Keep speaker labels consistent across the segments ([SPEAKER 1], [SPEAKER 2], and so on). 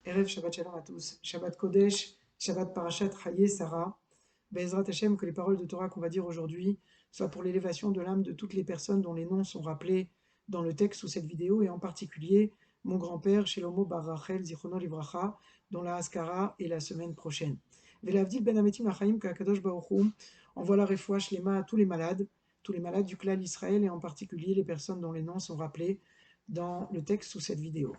[SPEAKER 1] Erev Shabbat Shalom à tous. Shabbat Kodesh, Shabbat Parashat Chaye Sarah. Be'ezrat Hashem, que les paroles de Torah qu'on va dire aujourd'hui soient pour l'élévation de l'âme de toutes les personnes dont les noms sont rappelés dans le texte sous cette vidéo, et en particulier mon grand-père Shelomo Bar Rachel Zichrono Livracha, dont la Haskara est la semaine prochaine. Ve'lavdil ben Ametim Achaim Ka'akadosh Baruch Hu envoie la refoua shlema à tous les malades du clan Israël, et en particulier les personnes dont les noms sont rappelés dans le texte sous cette vidéo.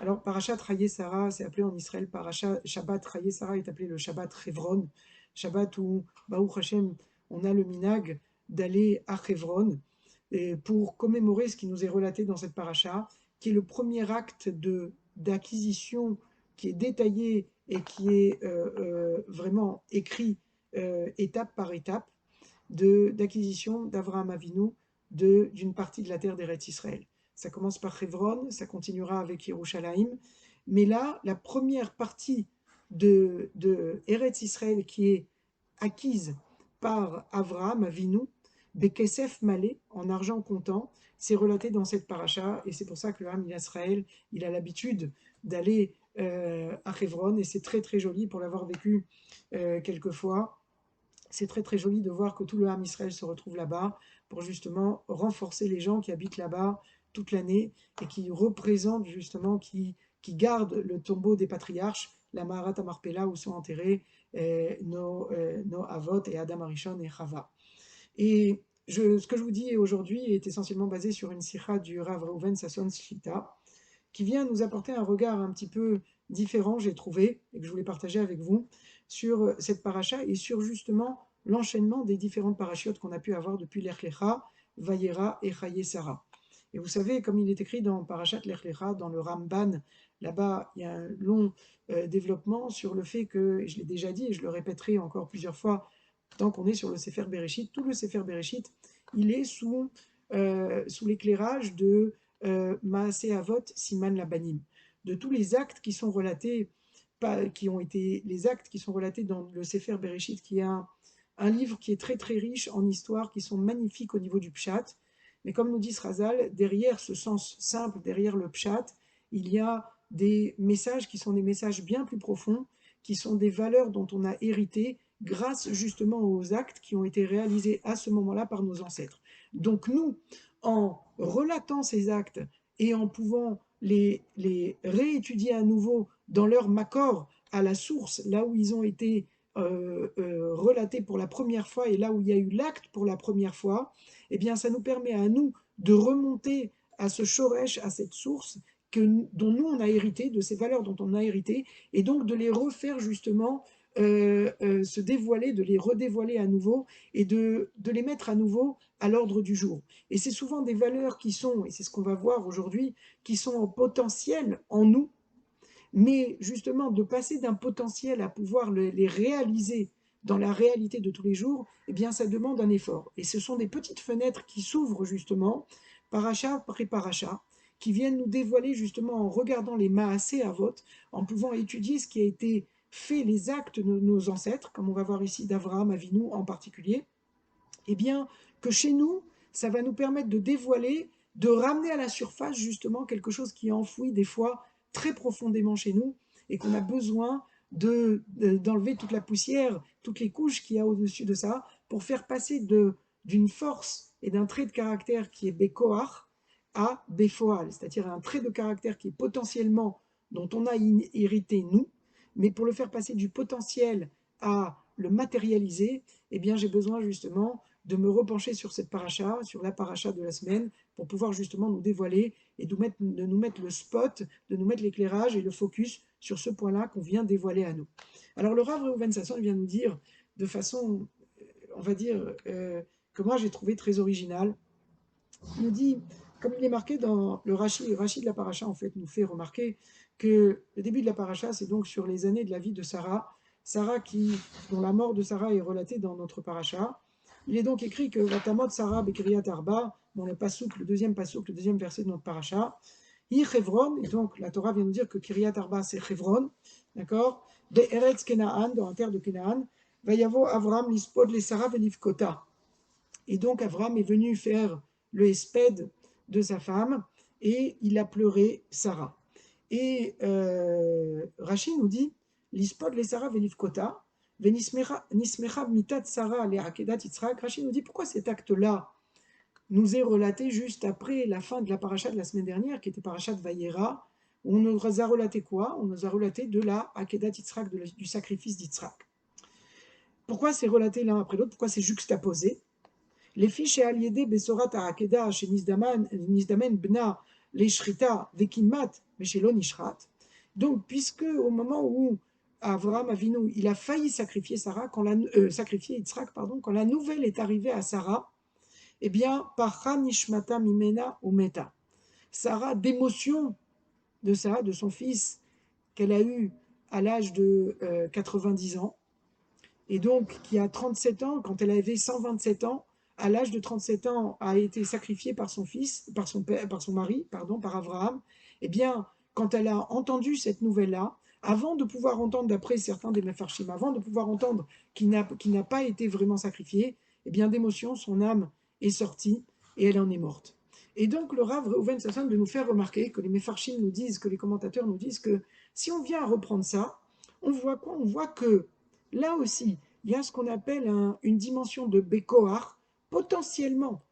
[SPEAKER 1] Alors, Parashat Chaye Sarah, c'est appelé en Israël Parashat Shabbat Chaye Sarah est appelé le Shabbat Chevron, Shabbat où, Baruch Hashem, on a le minag d'aller à Chevron pour commémorer ce qui nous est relaté dans cette paracha, qui est le premier acte d'acquisition qui est détaillé et qui est vraiment écrit étape par étape d'acquisition d'Avraham Avinu d'une partie de la terre d'Eretz Israël. Ça commence par Hebron, ça continuera avec Yerushalayim, mais là, la première partie de Eretz Israël qui est acquise par Avraham Avinu, Bekesef Malé, en argent comptant, c'est relaté dans cette paracha, et c'est pour ça que le Ham Israël, il a l'habitude d'aller à Hebron, et c'est très très joli pour l'avoir vécu quelquefois. C'est très très joli de voir que tout le Ham Israël se retrouve là-bas pour justement renforcer les gens qui habitent là-bas toute l'année et qui représentent justement, qui gardent le tombeau des patriarches, la Maharat Amarpela, où sont enterrés nos Avot et Adam Arishon et Chava. Et ce que je vous dis aujourd'hui est essentiellement basé sur une sikha du Rav Reuven Sasson Shlita, qui vient nous apporter un regard un petit peu différent, j'ai trouvé, et que je voulais partager avec vous, sur cette paracha et sur justement l'enchaînement des différentes parachiotes qu'on a pu avoir depuis Lech Lecha, Vayera et Chaye Sarah. Et vous savez, comme il est écrit dans Parashat Lech Lecha, dans le Ramban, là-bas, il y a un long développement sur le fait que, et je l'ai déjà dit et je le répéterai encore plusieurs fois, tant qu'on est sur le Sefer Bereshit, tout le Sefer Bereshit, il est sous l'éclairage de Maaseh Avot Siman Labanim, de tous les actes qui sont relatés, qui ont été les actes qui sont relatés dans le Sefer Bereshit, qui est un livre qui est très très riche en histoires, qui sont magnifiques au niveau du Pshat. Mais comme nous dit Srazal, derrière ce sens simple, derrière le Pshat, il y a des messages qui sont des messages bien plus profonds, qui sont des valeurs dont on a hérité grâce justement aux actes qui ont été réalisés à ce moment-là par nos ancêtres. Donc nous, en relatant ces actes et en pouvant les réétudier à nouveau dans leur macor à la source, là où ils ont été relatés pour la première fois et là où il y a eu l'acte pour la première fois, eh bien ça nous permet à nous de remonter à ce shoresh, à cette source dont nous on a hérité, de ces valeurs dont on a hérité, et donc de les refaire justement se dévoiler, de les redévoiler à nouveau et de les mettre à nouveau à l'ordre du jour. Et c'est souvent des valeurs qui sont, et c'est ce qu'on va voir aujourd'hui, qui sont en potentiel en nous, mais justement de passer d'un potentiel à pouvoir les réaliser dans la réalité de tous les jours, eh bien ça demande un effort. Et ce sont des petites fenêtres qui s'ouvrent justement, paracha après paracha, qui viennent nous dévoiler justement en regardant les Maaseh Avot, en pouvant étudier ce qui a été fait, les actes de nos ancêtres, comme on va voir ici d'Avraham Avinu en particulier, eh bien que chez nous, ça va nous permettre de dévoiler, de ramener à la surface justement quelque chose qui est enfoui des fois très profondément chez nous et qu'on a besoin d'enlever toute la poussière, toutes les couches qu'il y a au-dessus de ça pour faire passer d'une force et d'un trait de caractère qui est Bekoach à Befoal, c'est-à-dire un trait de caractère qui est potentiellement dont on a hérité nous, mais pour le faire passer du potentiel à le matérialiser, eh bien j'ai besoin justement de me repencher sur cette paracha, sur la paracha de la semaine, pour pouvoir justement nous dévoiler et de nous mettre le spot, de nous mettre l'éclairage et le focus sur ce point-là qu'on vient dévoiler à nous. Alors le Rav Reuven Sasson vient nous dire de façon, on va dire, que moi j'ai trouvé très originale. Il nous dit, comme il est marqué dans le Rashi de la paracha en fait nous fait remarquer que le début de la paracha c'est donc sur les années de la vie de Sarah, dont la mort de Sarah est relatée dans notre paracha. Il est donc écrit que Vatamot Sarah Bekriyat Arba, dans le pasouk, le deuxième pasouk, le deuxième verset de notre paracha, I Chevron, et donc la Torah vient nous dire que Kiryat Arba c'est Chevron, d'accord, de Eretz Kenaan, dans la terre de Kenaan, Vayavo Avram Lispod les Sarah Velivkota. Et donc Avram est venu faire le hesped de sa femme et il a pleuré Sarah. Et Rashi nous dit, l'ispod les Sarah velivkota, venismecha mitat Sarah le akedat Yitzhak. Rashi nous dit, pourquoi cet acte-là nous est relaté juste après la fin de la paracha de la semaine dernière, qui était paracha de Vayera, où on nous a relaté quoi? On nous a relaté de la akedat Yitzhak, du sacrifice d'Yitzhak. Pourquoi c'est relaté l'un après l'autre? Pourquoi c'est juxtaposé? Les fiches et aliédé besorat à akeda chez Nizdamen bna les shrita vekimat meshelo nishrat. Donc, puisque au moment où Avraham Avinu, il a failli sacrifier sacrifier Yitzhak, pardon, quand la nouvelle est arrivée à Sarah, eh bien, parcha nishmata mimena ou meta. Sarah, d'émotion de ça, de son fils qu'elle a eu à l'âge de 90 ans, et donc qui a 37 ans, quand elle avait 127 ans, à l'âge de 37 ans, a été sacrifiée par son fils, par son mari, pardon, par Abraham. Eh bien, quand elle a entendu cette nouvelle-là, avant de pouvoir entendre, d'après certains des Mefarshim, avant de pouvoir entendre qu'il n'a pas été vraiment sacrifié, eh bien, d'émotion, son âme est sortie et elle en est morte. Et donc, le Rav Reuven Sasson de nous faire remarquer que les Mefarshim nous disent, que les commentateurs nous disent que si on vient à reprendre ça, on voit quoi? On voit que là aussi, il y a ce qu'on appelle une dimension de Bekoar, potentiellement.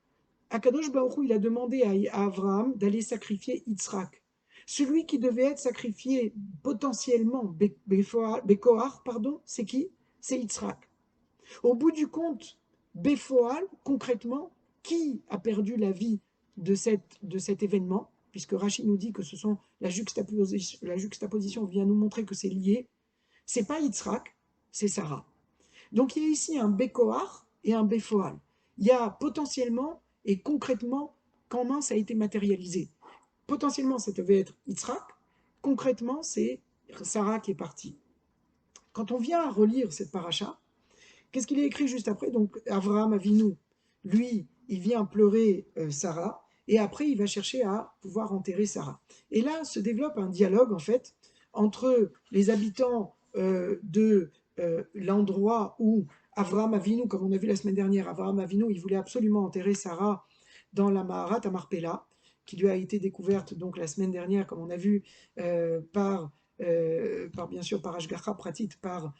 [SPEAKER 1] Akadosh Baruch Hu, il a demandé à Abraham d'aller sacrifier Yitzhak. Celui qui devait être sacrifié potentiellement, Bekoar, pardon, c'est qui? C'est Yitzhak. Au bout du compte, Befoal, concrètement, qui a perdu la vie de cet événement? Puisque Rachid nous dit que ce sont la juxtaposition vient nous montrer que c'est lié. C'est pas Yitzhak, c'est Sarah. Donc il y a ici un Bekoar et un Befoal. Il y a potentiellement et concrètement comment ça a été matérialisé. Potentiellement, ça devait être Yitzhak. Concrètement, c'est Sarah qui est partie. Quand on vient à relire cette paracha, qu'est-ce qu'il est écrit juste après? Donc Avraham Avinu, lui, il vient pleurer Sarah, et après il va chercher à pouvoir enterrer Sarah. Et là se développe un dialogue en fait entre les habitants de l'endroit où Avraham Avinu, comme on a vu la semaine dernière, Avraham Avinu, il voulait absolument enterrer Sarah dans la Maharat à Marpella, qui lui a été découverte donc la semaine dernière, comme on a vu, par bien sûr par Ashgacha Pratit, par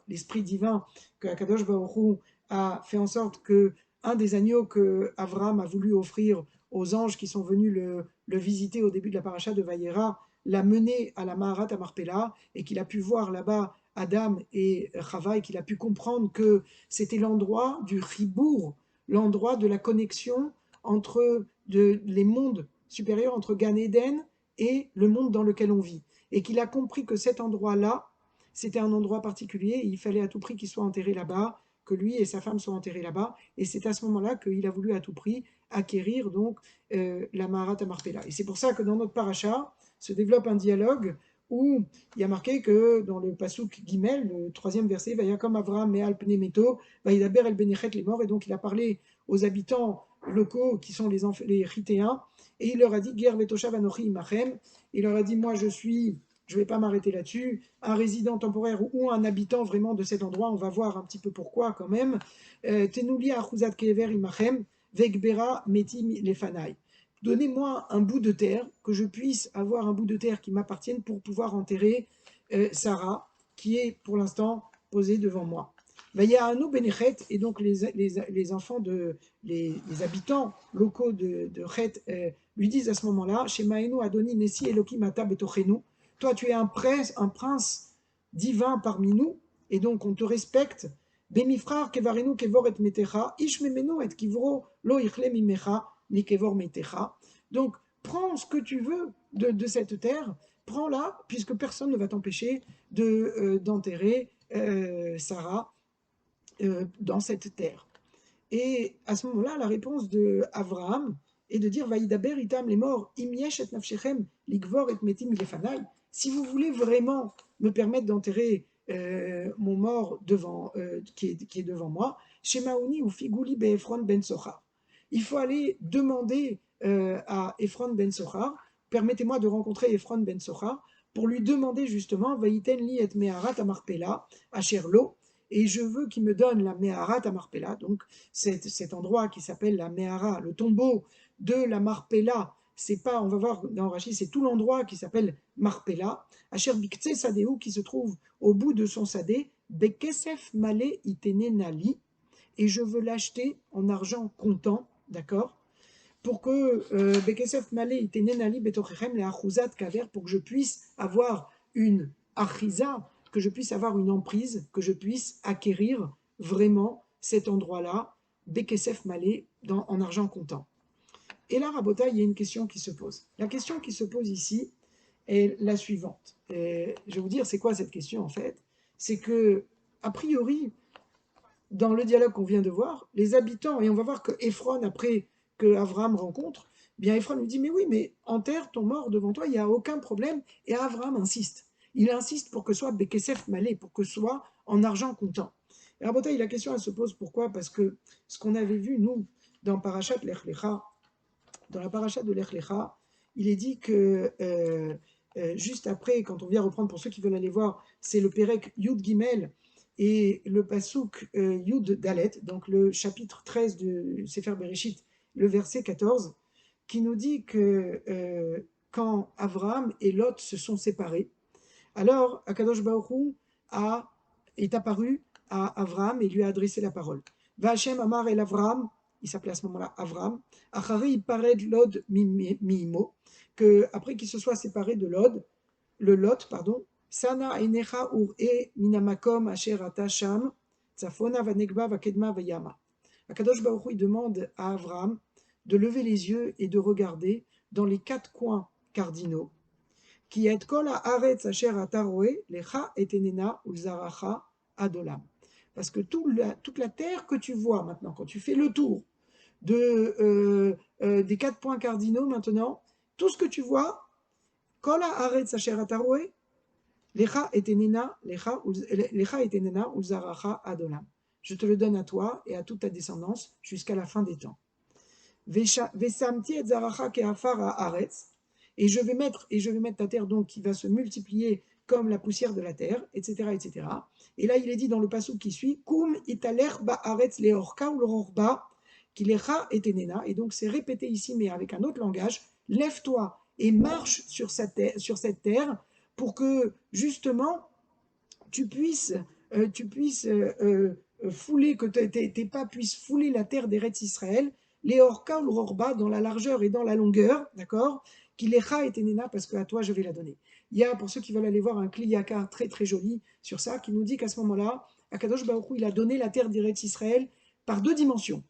[SPEAKER 1] l'esprit divin que Akadosh Baruch Hu a fait en sorte que un des agneaux que Avraham a voulu offrir aux anges qui sont venus le visiter au début de la paracha de Vayera l'a mené à la Maharat à Marpella et qu'il a pu voir là-bas Adam et Chava et qu'il a pu comprendre que c'était l'endroit du Chibour, l'endroit de la connexion entre les mondes supérieurs, entre Gan Eden et le monde dans lequel on vit. Et qu'il a compris que cet endroit-là, c'était un endroit particulier et il fallait à tout prix qu'il soit enterré là-bas, que lui et sa femme soient enterrés là-bas. Et c'est à ce moment-là qu'il a voulu à tout prix acquérir donc la Maharat à Marpella. Et c'est pour ça que dans notre paracha se développe un dialogue où il y a marqué que dans le Pasuk Gimel, le troisième verset, Vayakom Avraham Me'al Pnei Meto, Vayidaber El Benechet les morts, et donc il a parlé aux habitants locaux qui sont les Ritéens, et il leur a dit Ger Vetoshav Anochi Imachem, il leur a dit moi je ne vais pas m'arrêter là-dessus, un résident temporaire ou un habitant vraiment de cet endroit, on va voir un petit peu pourquoi quand même, Tenouli Achuzat Kever Imachem, Vegbera Meti Lefanai. Donnez-moi un bout de terre, que je puisse avoir un bout de terre qui m'appartienne pour pouvoir enterrer Sarah, qui est pour l'instant posée devant moi. Vayahanou Benechet, et donc les enfants les habitants locaux de Chet lui disent à ce moment-là, Shemaenu Adoni Nessi Elokim Ata Betochenu, toi tu es un prince divin parmi nous, et donc on te respecte. Bemifrar Kevarenu Kevor et Metecha, Ishmemenu et Kivro Lo Ichle Mimecha, Ni Kevor Metecha. Donc prends ce que tu veux de cette terre, prends-la, puisque personne ne va t'empêcher d'enterrer Sarah dans cette terre. Et à ce moment-là, la réponse de Avraham est de dire Vaïdaber itam les morts, imiesh et nafshechem, ligvor et metim ilefanai. Si vous voulez vraiment me permettre d'enterrer mon mort qui est devant moi, Shemaouni ou Figouli be Ephron ben Sochar. Il faut aller demander à Ephron ben Sochar, permettez-moi de rencontrer Ephron ben Sochar, pour lui demander justement Vaïten li et meharat amarpela, asherlo, et je veux qu'il me donne la Meharat à Marpella, donc cet endroit qui s'appelle la Mehara, le tombeau de la Marpella, c'est pas, on va voir dans Rashi, c'est tout l'endroit qui s'appelle Marpella, Asher Biktse Sadeu, qui se trouve au bout de son sadé, Bekesef Male Itene Nali, et je veux l'acheter en argent comptant, d'accord, pour que Bekesef Male Itene Nali Betochem le Achuzat Kaver, pour que je puisse avoir une achiza, que je puisse avoir une emprise, que je puisse acquérir vraiment cet endroit-là, Bekesef Male, en argent comptant. Et là, Rabota, il y a une question qui se pose. La question qui se pose ici est la suivante. Et je vais vous dire, c'est quoi cette question en fait? C'est que, a priori, dans le dialogue qu'on vient de voir, les habitants, et on va voir que Ephron, après que Avram rencontre, bien Ephron lui dit, mais oui, mais enterre ton mort devant toi, il n'y a aucun problème. Et Avram insiste. Il insiste pour que ce soit Bekesef Malé, pour que ce soit en argent comptant. Et Rabota, la question, elle se pose pourquoi? Parce que ce qu'on avait vu, nous, dans Parashat Lech Lecha, dans la paracha de Lech Lecha, il est dit que juste après, quand on vient reprendre, pour ceux qui veulent aller voir, c'est le Pérec Yud Gimel et le Pasuk Yud Dalet, donc le chapitre 13 de Sefer Bereshit, le verset 14, qui nous dit que quand Abraham et Lot se sont séparés, alors Akadosh Baruch Hu est apparu à Abraham et lui a adressé la parole. Vachem Amar el Avraham, il s'appelait à ce moment-là Avram, Achari Pared Lod Mimo, que après qu'il se soit séparé de le Lot, pardon, Sana Enecha Ur E Minamakom Asher Ata Sham, Tzafona Vanegba Vakedma Vayama. Akadosh Baruch Hu, il demande à Avram de lever les yeux et de regarder dans les quatre coins cardinaux. Qui et kol haaretz asher ata roé, lecha etenena ulzaracha adolam. Parce que toute la terre que tu vois maintenant, quand tu fais le tour des quatre points cardinaux maintenant, tout ce que tu vois, kol haaretz asher ata roé, lecha etenena ulzaracha adolam. Je te le donne à toi et à toute ta descendance jusqu'à la fin des temps. Vesamti et zaracha keafar haaretz. Et je vais mettre ta terre donc qui va se multiplier comme la poussière de la terre, etc., etc. Et là, il est dit dans le passage qui suit, Kum italer ba'aretz leorka ou l'orba, kilecha et tenena. Et donc c'est répété ici, mais avec un autre langage. Lève-toi et marche sur cette terre pour que justement tu puisses fouler, que tes pas puissent fouler la terre d'Eretz Israël, les orka ou l'orba, dans la largeur et dans la longueur, d'accord, qui lecha et tenena, parce que à toi je vais la donner. Il y a, pour ceux qui veulent aller voir, un kliyaka très très joli sur ça, qui nous dit qu'à ce moment-là, Akadosh Baruch Hu, il a donné la terre d'Eretz Israël par deux dimensions.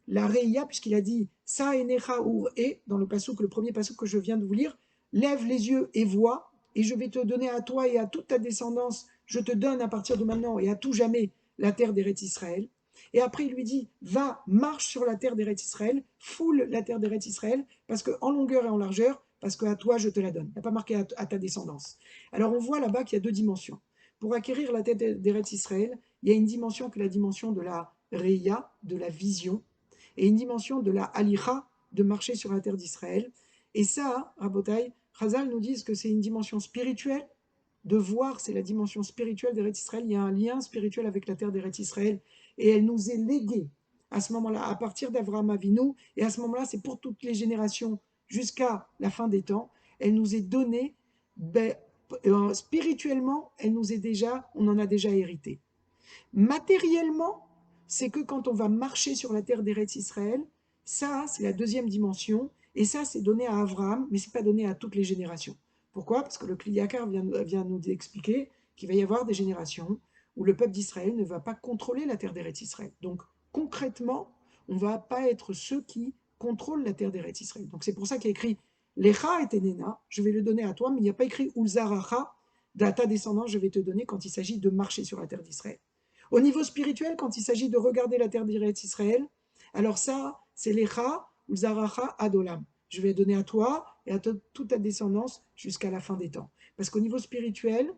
[SPEAKER 1] La Reïa, puisqu'il a dit Sa enecha ur e, dans le passouk, le premier passouk que je viens de vous lire, lève les yeux et vois, et je vais te donner à toi et à toute ta descendance, je te donne à partir de maintenant et à tout jamais la terre d'Eretz Israël. Et après, il lui dit, va, marche sur la terre d'Eretz Israël, foule la terre d'Eretz Israël, parce qu'en longueur et en largeur, parce qu'à toi, je te la donne. Il n'y a pas marqué à ta descendance. Alors, on voit là-bas qu'il y a deux dimensions. Pour acquérir la terre d'Eretz Israël, il y a une dimension qui est la dimension de la Reya, de la vision, et une dimension de la Halicha, de marcher sur la terre d'Israël. Et ça, Rabotai, Chazal nous dit que c'est une dimension spirituelle. De voir, c'est la dimension spirituelle d'Eretz Israël. Il y a un lien spirituel avec la terre d'Eretz Israël. Et elle nous est léguée à ce moment-là, à partir d'Avraham Avinu. Et à ce moment-là, c'est pour toutes les générations jusqu'à la fin des temps. Elle nous est donnée, spirituellement, on en a déjà hérité. Matériellement, c'est que quand on va marcher sur la terre d'Eretz Israël, ça, c'est la deuxième dimension. Et ça, c'est donné à Avraham, mais ce n'est pas donné à toutes les générations. Pourquoi? Parce que le Kliyakar vient nous expliquer qu'il va y avoir des générations où le peuple d'Israël ne va pas contrôler la terre d'Eretz Israël. Donc, concrètement, on ne va pas être ceux qui contrôlent la terre d'Eretz Israël. Donc, c'est pour ça qu'il y a écrit Lecha et Tenena, je vais le donner à toi, mais il n'y a pas écrit Ulzaracha, à ta descendance, je vais te donner quand il s'agit de marcher sur la terre d'Israël. Au niveau spirituel, quand il s'agit de regarder la terre d'Eretz Israël, alors ça, c'est Lecha Ulzaracha Adolam. Je vais donner à toi et à toute ta descendance jusqu'à la fin des temps. Parce qu'au niveau spirituel,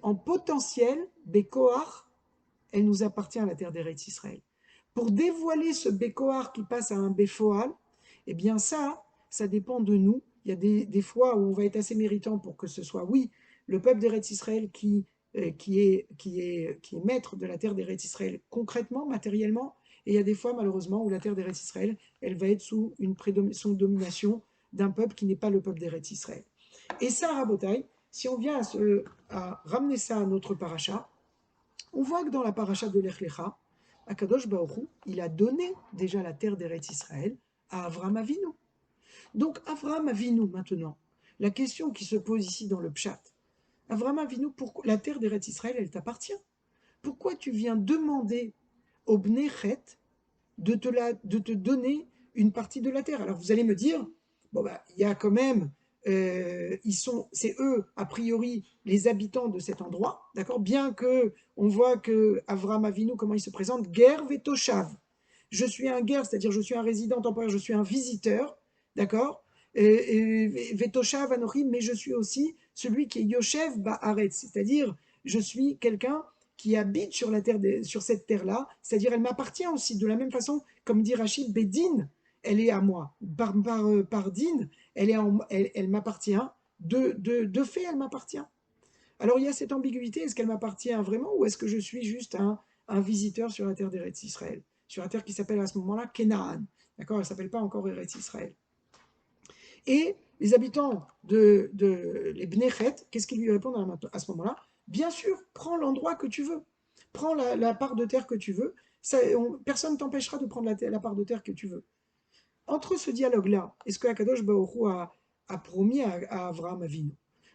[SPEAKER 1] en potentiel, Békoar, elle nous appartient à la terre d'Eretz Israël. Pour dévoiler ce Békoar qui passe à un Béfoal, eh bien ça dépend de nous. Il y a des fois où on va être assez méritant pour que ce soit, oui, le peuple d'Eretz Israël qui est maître de la terre d'Eretz Israël concrètement, matériellement, et il y a des fois, malheureusement, où la terre d'Eretz Israël, elle va être sous une domination d'un peuple qui n'est pas le peuple d'Eretz Israël. Et ça, Rabotai, si on vient à ramener ça à notre paracha, on voit que dans la paracha de Lech Lecha, Akadosh Baruch Hu, il a donné déjà la terre d'Eretz Israël à Avram Avinu. Donc Avram Avinu maintenant, la question qui se pose ici dans le Pshat, Avram Avinu, pourquoi la terre d'Eretz Israël, elle t'appartient? Pourquoi tu viens demander au Bnei Chet de te donner une partie de la terre? Alors vous allez me dire, bon bah, il y a quand même, c'est eux, a priori, les habitants de cet endroit, d'accord? Bien que on voit que Avram Avinu, comment il se présente, Ger Vetoshav. Je suis un ger, c'est-à-dire je suis un résident temporaire, je suis un visiteur, d'accord? Vetoshav Anochi, mais je suis aussi celui qui est Yoshev Ba'aretz, c'est-à-dire je suis quelqu'un qui habite sur la terre, sur cette terre-là, c'est-à-dire elle m'appartient aussi, de la même façon, comme dit Rachid, Bédine, elle est à moi. Par din, elle m'appartient. De fait, elle m'appartient. Alors il y a cette ambiguïté, est-ce qu'elle m'appartient vraiment ou est-ce que je suis juste un visiteur sur la terre d'Eretz Israël, sur la terre qui s'appelle à ce moment-là Canaan, d'accord, elle ne s'appelle pas encore Eretz Israël. Et les habitants les Bnechet, qu'est-ce qu'ils lui répondent à ce moment-là? Bien sûr, prends l'endroit que tu veux, prends la part de terre que tu veux, personne ne t'empêchera de prendre la part de terre que tu veux. Entre ce dialogue-là, est-ce que Akadosh Baruch Hu a promis à Avraham Avinu?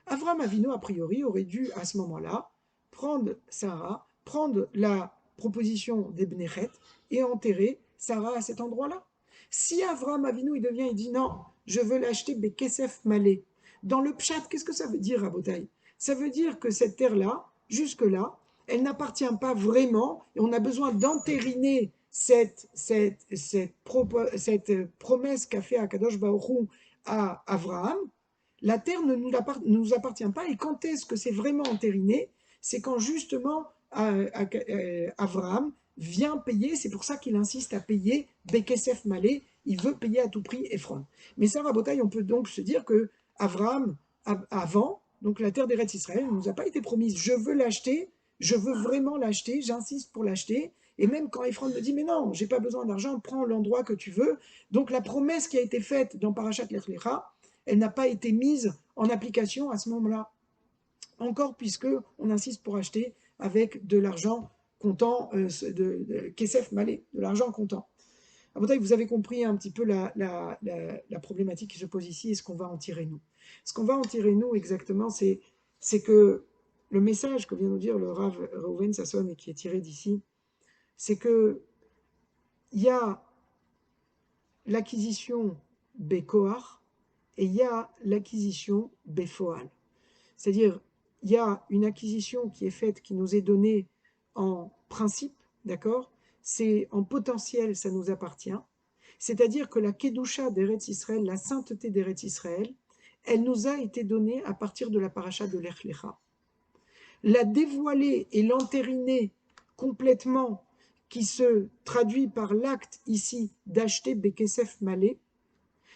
[SPEAKER 1] Avraham Avinu, a priori, aurait dû à ce moment-là prendre Sarah, prendre la proposition des Bnechet et enterrer Sarah à cet endroit-là. Si Avraham Avinu, il dit non, je veux l'acheter Bekesef Malé. Dans le Pshat, qu'est-ce que ça veut dire, Rabotai? Ça veut dire que cette terre-là, jusque-là, elle n'appartient pas vraiment et on a besoin d'entériner cette promesse qu'a fait Akadosh Baruch Hu à Abraham. La terre ne nous appartient pas et quand est-ce que c'est vraiment entériné? C'est quand justement Abraham vient payer, c'est pour ça qu'il insiste à payer Bekesef Malé, il veut payer à tout prix Ephron. Mais ça, Rabotai, on peut donc se dire que Abraham, avant, donc la terre d'Eretz Israël, ne nous a pas été promise, je veux l'acheter, je veux vraiment l'acheter, j'insiste pour l'acheter, et même quand Ephron me dit, mais non, j'ai pas besoin d'argent, prends l'endroit que tu veux. Donc la promesse qui a été faite dans Parashat Lech Lecha, elle n'a pas été mise en application à ce moment-là. Encore puisque on insiste pour acheter avec de l'argent comptant, de Kesef Malé, de l'argent comptant. Vous avez compris un petit peu la problématique qui se pose ici et ce qu'on va en tirer nous. Ce qu'on va en tirer nous exactement, c'est que le message que vient nous dire le Rav Reuven Sasson et qui est tiré d'ici, c'est que il y a l'acquisition Bekoar et il y a l'acquisition Befoal. C'est-à-dire, il y a une acquisition qui est faite, qui nous est donnée en principe, d'accord? C'est en potentiel, ça nous appartient. C'est-à-dire que la Kedusha d'Eretz Israël, la sainteté d'Eretz Israël, elle nous a été donnée à partir de la paracha de Lech Lecha. La dévoiler et l'entériner complètement, qui se traduit par l'acte ici d'acheter Bekesef Malé,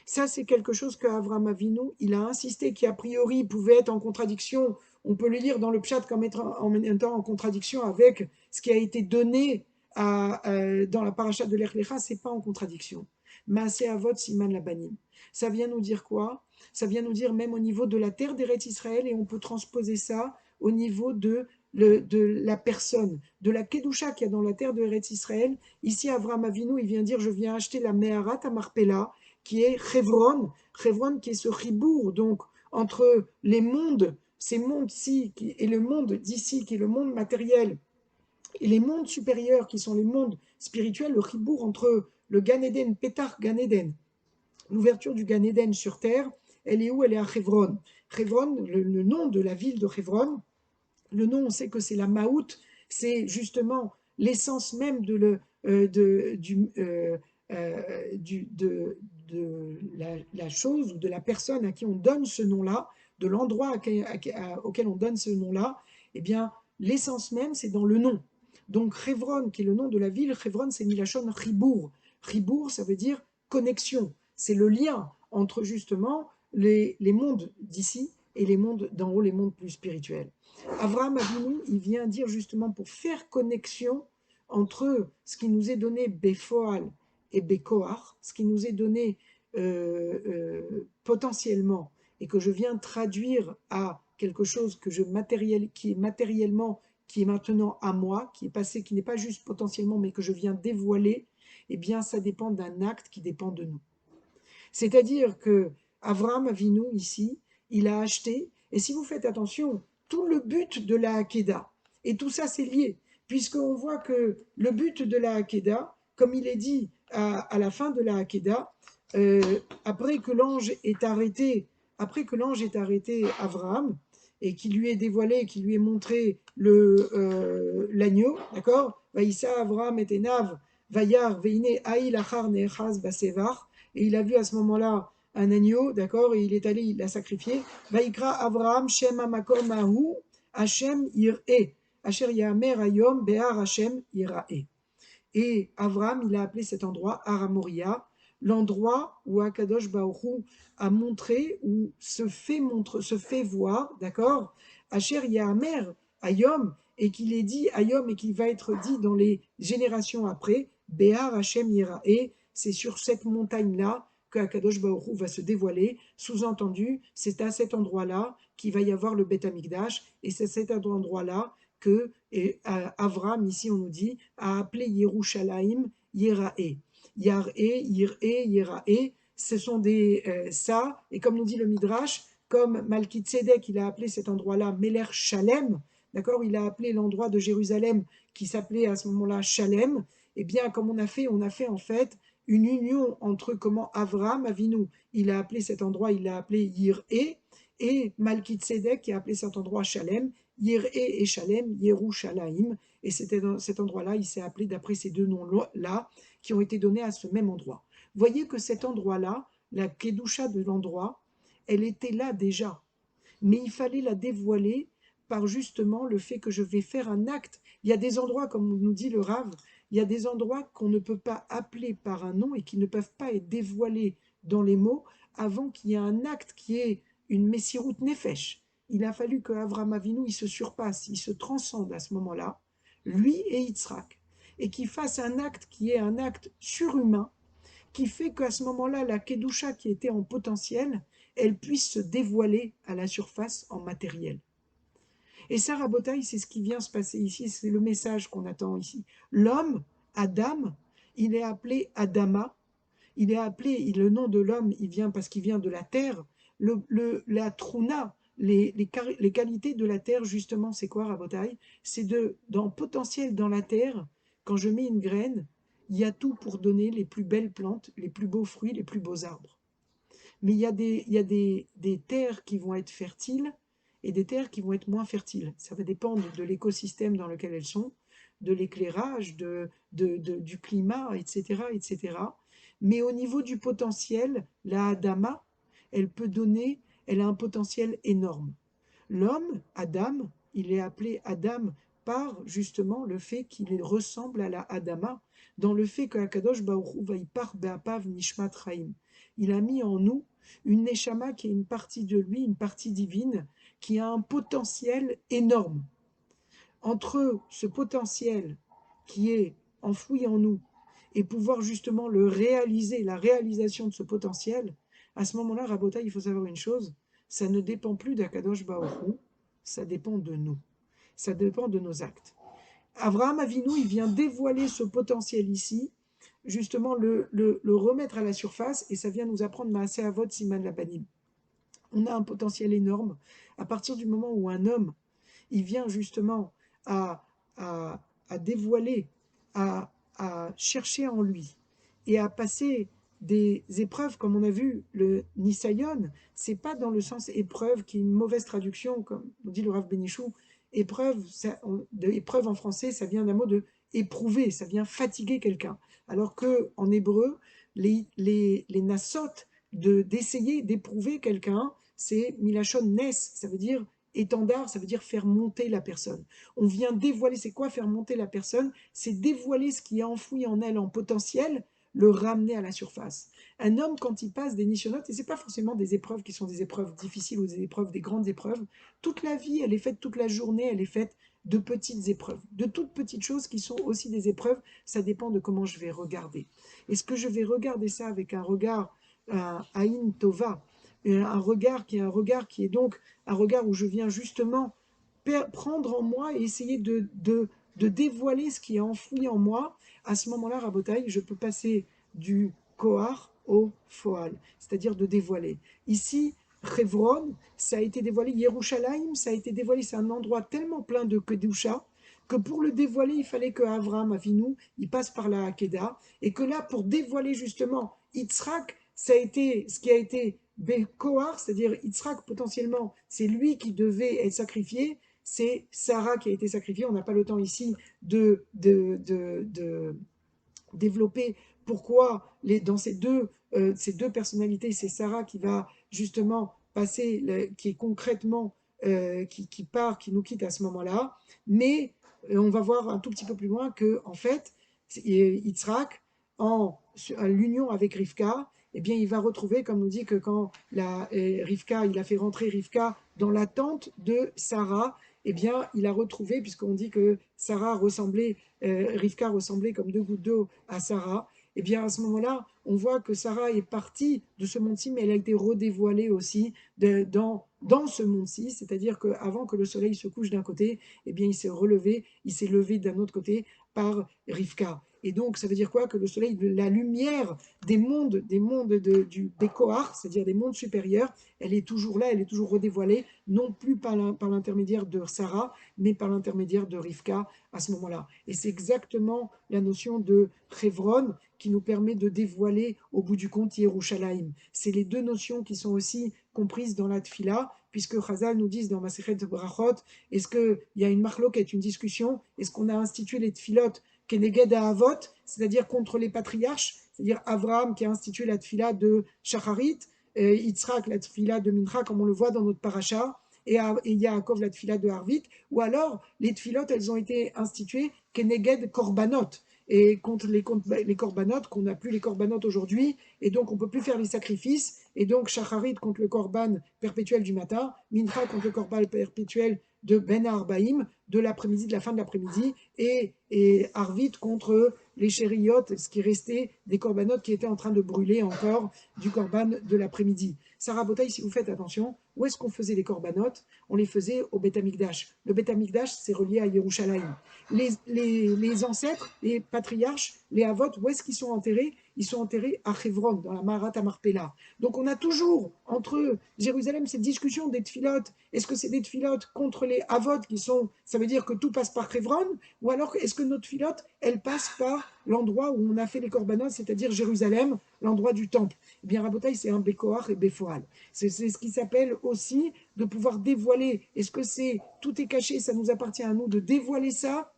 [SPEAKER 1] ça c'est quelque chose que Avram Avinu, il a insisté, qui a priori pouvait être en contradiction, on peut le lire dans le Pshat comme étant en même temps en contradiction avec ce qui a été donné dans la paracha de Lech Lecha, c'est pas en contradiction. Maaseh Avot Siman Labanim. Ça vient nous dire quoi? Ça vient nous dire même au niveau de la terre d'Eretz Israël, et on peut transposer ça au niveau de la personne, de la Kedusha qu'il y a dans la terre de Eretz Israël. Ici, Avram Avinu, il vient dire, je viens acheter la Meharat à Marpella, qui est Chevron, Chevron qui est ce ribour, donc, entre les mondes, ces mondes-ci, et le monde d'ici, qui est le monde matériel, et les mondes supérieurs, qui sont les mondes spirituels, le ribour entre le Gan Eden, Pétar Gan Eden, l'ouverture du Gan Eden sur terre, elle est où? Elle est à Chevron. Chevron, le nom de la ville de Chevron, le nom, on sait que c'est la Maout, c'est justement l'essence même de la chose ou de la personne à qui on donne ce nom-là, de l'endroit auquel on donne ce nom-là, eh bien, l'essence même, c'est dans le nom. Donc, Chevron, qui est le nom de la ville, Chevron, c'est Milachon Chibour. Chibour, ça veut dire connexion. C'est le lien entre justement les mondes d'ici et les mondes d'en haut, les mondes plus spirituels. Avraham Avinu, il vient dire justement pour faire connexion entre ce qui nous est donné Befoal et Bekoar, ce qui nous est donné potentiellement et que je viens traduire à quelque chose qui est matériellement, qui est maintenant à moi, qui est passé, qui n'est pas juste potentiellement, mais que je viens dévoiler, eh bien, ça dépend d'un acte qui dépend de nous. C'est-à-dire que Avram Avinu, ici, il a acheté, et si vous faites attention, tout le but de la Hakeda, et tout ça c'est lié, puisqu'on voit que le but de la Hakeda, comme il est dit à la fin de la Hakeda, après que l'ange est arrêté, après que l'ange ait arrêté Abraham, et qu'il lui ait dévoilé, qu'il lui ait montré l'agneau, d'accord? Vaïssa Abraham et Enav, Vayar, Veine, Aïl, Achar, Nechaz, Basevar, et il a vu à ce moment-là un agneau, d'accord, et il est allé, il l'a sacrifié. Vaikra Avraham Shem Amakom Ahu Hashem Yir'e. Asher Yamer Ayom Behar Hashem Yira'e. Et Avraham, il a appelé cet endroit Aramoria, l'endroit où Akadosh Baruch a montré, ou se fait voir, d'accord, Asher Yamer Ayom, et qu'il est dit Ayom, et qu'il va être dit dans les générations après, Behar Hashem Yira'e, c'est sur cette montagne-là que Akadosh Baruch va se dévoiler. Sous-entendu, c'est à cet endroit-là qu'il va y avoir le Beth Amikdash, et c'est à cet endroit-là que Avram, ici on nous dit, a appelé Yerushalayim Yerae. Yarae, Yirae, Yerae, ce sont des ça, et comme nous dit le Midrash, comme Malki Tzedek, il a appelé cet endroit-là Meler Shalem, d'accord, il a appelé l'endroit de Jérusalem qui s'appelait à ce moment-là Shalem, et bien comme on a fait en fait une union entre comment Avram Avinu, il a appelé cet endroit, il l'a appelé Yirae, et Malki Tzedek qui a appelé cet endroit Shalem, Yir'e et Shalem, Yerushalayim, et c'était dans cet endroit-là, il s'est appelé d'après ces deux noms-là, qui ont été donnés à ce même endroit. Voyez que cet endroit-là, la Kedusha de l'endroit, elle était là déjà, mais il fallait la dévoiler par justement le fait que je vais faire un acte. Il y a des endroits, comme nous dit le Rav, il y a des endroits qu'on ne peut pas appeler par un nom et qui ne peuvent pas être dévoilés dans les mots avant qu'il y ait un acte qui est une Messirut Nefesh. Il a fallu que Avram Avinu il se surpasse, il se transcende à ce moment-là, lui et Yitzhak, et qu'il fasse un acte qui est un acte surhumain, qui fait qu'à ce moment-là, la Kedusha qui était en potentiel, elle puisse se dévoiler à la surface en matériel. Et ça, Rabotaï, c'est ce qui vient se passer ici, c'est le message qu'on attend ici. L'homme, Adam, il est appelé Adama, il est appelé, le nom de l'homme, il vient parce qu'il vient de la terre, la truna, les qualités de la terre, justement, c'est quoi, Rabotaï? C'est dans potentiel dans la terre, quand je mets une graine, il y a tout pour donner les plus belles plantes, les plus beaux fruits, les plus beaux arbres. Mais il y a des terres qui vont être fertiles et des terres qui vont être moins fertiles. Ça va dépendre de l'écosystème dans lequel elles sont, de l'éclairage, du climat, etc., etc. Mais au niveau du potentiel, la Adama, elle peut donner, elle a un potentiel énorme. L'homme, Adam, il est appelé Adam par justement le fait qu'il ressemble à la Adama, dans le fait que Akadosh Baruch Hu Vaipar Be'apav Nishmat Chaim. Il a mis en nous une Neshama qui est une partie de lui, une partie divine, qui a un potentiel énorme. Entre ce potentiel qui est enfoui en nous et pouvoir justement le réaliser, la réalisation de ce potentiel, à ce moment-là, Rabota, il faut savoir une chose, ça ne dépend plus d'Akadosh Baruch Hu, ça dépend de nous, ça dépend de nos actes. Avraham Avinu, il vient dévoiler ce potentiel ici, justement le remettre à la surface, et ça vient nous apprendre Maaseh Avot Siman Labanim. On a un potentiel énorme à partir du moment où un homme, il vient justement à, à dévoiler, à chercher en lui et à passer des épreuves, comme on a vu, le Nisayon, c'est pas dans le sens épreuve qui est une mauvaise traduction, comme on dit le Rav Benichou, épreuve, épreuve en français, ça vient d'un mot de éprouver, ça vient fatiguer quelqu'un. Alors que en hébreu, les nassot d'essayer d'éprouver quelqu'un, c'est milachon nes, ça veut dire étendard, ça veut dire faire monter la personne. On vient dévoiler, c'est quoi faire monter la personne? C'est dévoiler ce qui est enfoui en elle en potentiel, le ramener à la surface. Un homme, quand il passe des nishonotes, et ce n'est pas forcément des épreuves qui sont des épreuves difficiles ou des grandes épreuves, toute la vie, elle est faite, toute la journée, elle est faite de petites épreuves, de toutes petites choses qui sont aussi des épreuves, ça dépend de comment je vais regarder. Est-ce que je vais regarder ça avec un regard un Aïn Tova, un regard qui est donc un regard où je viens justement prendre en moi et essayer de dévoiler ce qui est enfoui en moi. À ce moment-là, Rabotaï, je peux passer du Kohar au Foal, c'est-à-dire de dévoiler. Ici, Hebron, ça a été dévoilé, Yerushalayim, ça a été dévoilé, c'est un endroit tellement plein de Kedusha que pour le dévoiler, il fallait que Avram Avinu, il passe par la Hakeda, et que là, pour dévoiler justement Yitzhak, ça a été ce qui a été Bekoar, c'est-à-dire Yitzhak potentiellement, c'est lui qui devait être sacrifié, c'est Sarah qui a été sacrifiée. On n'a pas le temps ici de développer pourquoi dans ces deux personnalités, c'est Sarah qui va justement passer, qui est concrètement, qui part, qui nous quitte à ce moment-là. Mais on va voir un tout petit peu plus loin que, en fait, Yitzhak, à l'union avec Rivka, eh bien, il va retrouver, comme nous dit que quand Rivka, il a fait rentrer Rivka dans la tente de Sarah, eh bien, il a retrouvé, puisqu'on dit que Rivka ressemblait comme deux gouttes d'eau à Sarah, eh bien, à ce moment-là, on voit que Sarah est partie de ce monde-ci, mais elle a été redévoilée aussi dans ce monde-ci, c'est-à-dire qu'avant que le soleil se couche d'un côté, eh bien, il s'est levé d'un autre côté par Rivka. Et donc, ça veut dire quoi? Que le soleil, la lumière du Bécoar, c'est-à-dire des mondes supérieurs, elle est toujours là, elle est toujours redévoilée, non plus par l'intermédiaire de Sarah, mais par l'intermédiaire de Rivka à ce moment-là. Et c'est exactement la notion de Chevron qui nous permet de dévoiler au bout du compte Yerushalayim. C'est les deux notions qui sont aussi comprises dans la Tfila, puisque Chazal nous dit dans Masechet Brachot, est-ce qu'il y a une marloquette, une discussion, est-ce qu'on a institué les Tfilot Keneged Avot, c'est-à-dire contre les patriarches, c'est-à-dire Avraham qui a institué la Tfila de Shacharit, Yitzhak la Tfila de Mincha, comme on le voit dans notre paracha, et Yaakov la Tfila de Harvit, ou alors les Tfilot, elles ont été instituées Keneged Korbanot, et contre les korbanot, qu'on n'a plus les korbanot aujourd'hui, et donc on ne peut plus faire les sacrifices, et donc Shacharit contre le korban perpétuel du matin, Mincha contre le korban perpétuel de Ben Arbaïm, de l'après-midi, de la fin de l'après-midi, et Arvit contre les chériotes, ce qui restait des corbanotes qui étaient en train de brûler encore du corban de l'après-midi. Sarah Botaï, si vous faites attention, où est-ce qu'on faisait les corbanotes? On les faisait au Beth Amikdash. Le Beth Amikdash, c'est relié à Yerushalayim. Les ancêtres, les patriarches, les Havot, où est-ce qu'ils sont enterrés? Ils sont enterrés à Hebron, dans la Marat Amarpela. Donc on a toujours, entre Jérusalem, cette discussion des tfilotes. Est-ce que c'est des tfilotes contre les Havot qui sont, ça veut dire que tout passe par Hebron? Ou alors est-ce que notre tfilote, elle passe par l'endroit où on a fait les korbanot, c'est-à-dire Jérusalem, l'endroit du temple? Eh bien, Rabotaï, c'est un Békoar et Béfoal. C'est ce qui s'appelle aussi de pouvoir dévoiler. Est-ce que c'est tout est caché, ça nous appartient à nous de dévoiler ça?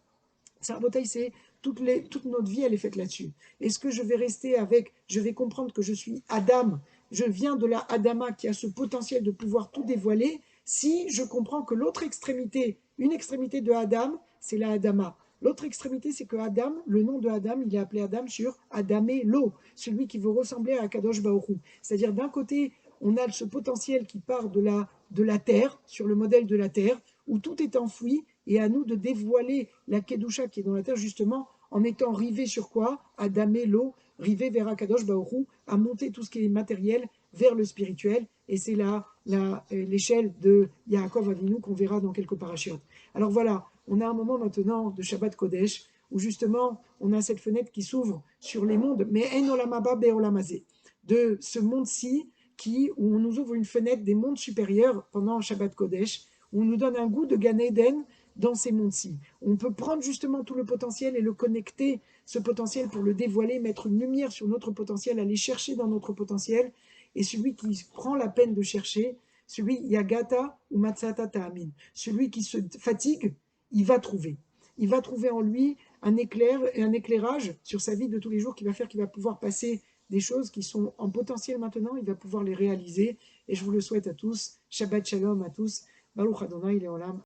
[SPEAKER 1] Sarah c'est toute notre vie, elle est faite là-dessus. Est-ce que je vais rester avec, je vais comprendre que je suis Adam, je viens de la Adama qui a ce potentiel de pouvoir tout dévoiler, si je comprends que l'autre extrémité, une extrémité de Adam, c'est la Adama. L'autre extrémité, c'est que Adam, le nom de Adam, il est appelé Adam sur Adamé Lo, celui qui veut ressembler à Kadosh Baoru. C'est-à-dire d'un côté, on a ce potentiel qui part de la terre, sur le modèle de la terre, où tout est enfoui, et à nous de dévoiler la Kedusha qui est dans la terre, justement, en étant rivé sur quoi? À damer l'eau, rivé vers Akadosh Baoru, à monter tout ce qui est matériel vers le spirituel. Et c'est là l'échelle de Yaakov Avinu qu'on verra dans quelques parachiotes. Alors voilà, on a un moment maintenant de Shabbat Kodesh où justement on a cette fenêtre qui s'ouvre sur les mondes, mais En Olamaba Be Olamazé, de ce monde-ci où on nous ouvre une fenêtre des mondes supérieurs pendant Shabbat Kodesh, où on nous donne un goût de Gan Eden dans ces mondes-ci. On peut prendre justement tout le potentiel et le connecter, ce potentiel, pour le dévoiler, mettre une lumière sur notre potentiel, aller chercher dans notre potentiel. Et celui qui prend la peine de chercher, celui Yagata ou Matsata Ta'amin, celui qui se fatigue, il va trouver. Il va trouver en lui un éclairage sur sa vie de tous les jours qui va faire qu'il va pouvoir passer des choses qui sont en potentiel maintenant, il va pouvoir les réaliser. Et je vous le souhaite à tous. Shabbat Shalom à tous. Baruch Adonai Leolam.